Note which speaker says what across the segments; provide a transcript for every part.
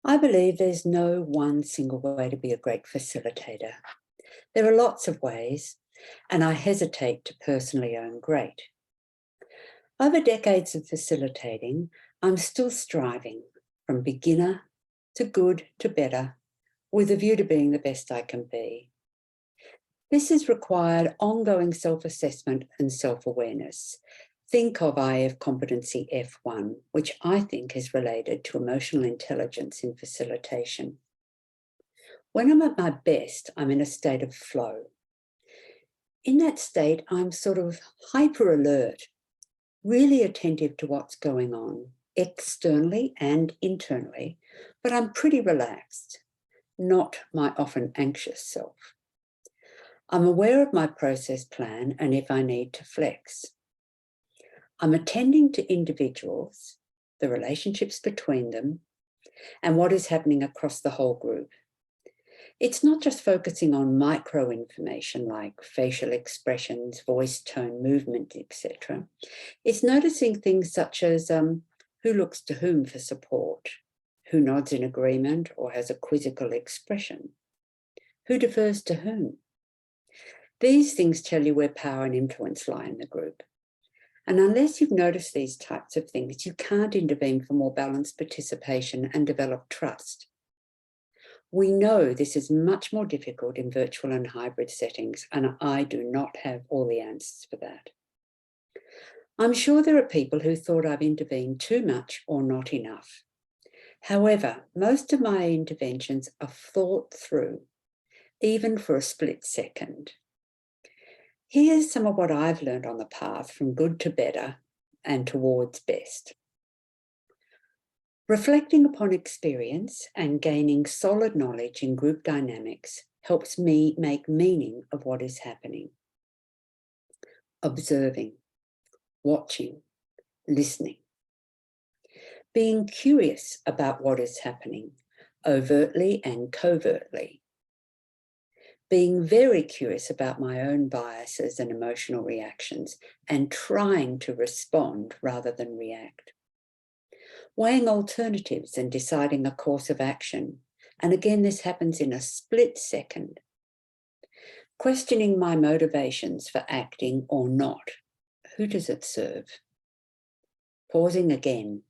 Speaker 1: I believe there's no one single way to be a great facilitator. There are lots of ways, and I hesitate to personally own great. Over decades of facilitating, I'm still striving from beginner to good to better, with a view to being the best I can be. This has required ongoing self-assessment and self-awareness. Think of IAF Competency F1, which I think is related to emotional intelligence in facilitation. When I'm at my best, I'm in a state of flow. In that state, I'm sort of hyper alert, really attentive to what's going on, externally and internally, but I'm pretty relaxed, not my often anxious self. I'm aware of my process plan and if I need to flex. I'm attending to individuals, the relationships between them, and what is happening across the whole group. It's not just focusing on micro information like facial expressions, voice tone, movement, etc. It's noticing things such as who looks to whom for support, who nods in agreement or has a quizzical expression, who defers to whom. These things tell you where power and influence lie in the group. And unless you've noticed these types of things, you can't intervene for more balanced participation and develop trust. We know this is much more difficult in virtual and hybrid settings, and I do not have all the answers for that. I'm sure there are people who thought I've intervened too much or not enough. However, most of my interventions are thought through, even for a split second. Here's some of what I've learned on the path from good to better and towards best. Reflecting upon experience and gaining solid knowledge in group dynamics helps me make meaning of what is happening. Observing, watching, listening. Being curious about what is happening, overtly and covertly. Being very curious about my own biases and emotional reactions and trying to respond rather than react. Weighing alternatives and deciding a course of action. And again, this happens in a split second. Questioning my motivations for acting or not. Who does it serve? Pausing again.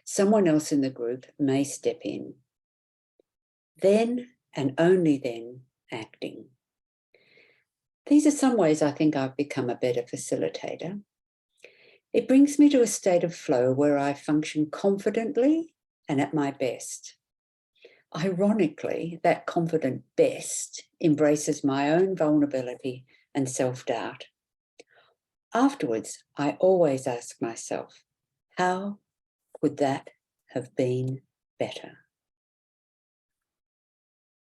Speaker 1: Someone else in the group may step in. Then, and only then, acting. These are some ways I think I've become a better facilitator. It brings me to a state of flow where I function confidently and at my best. Ironically, that confident best embraces my own vulnerability and self-doubt. Afterwards, I always ask myself, how could that have been better?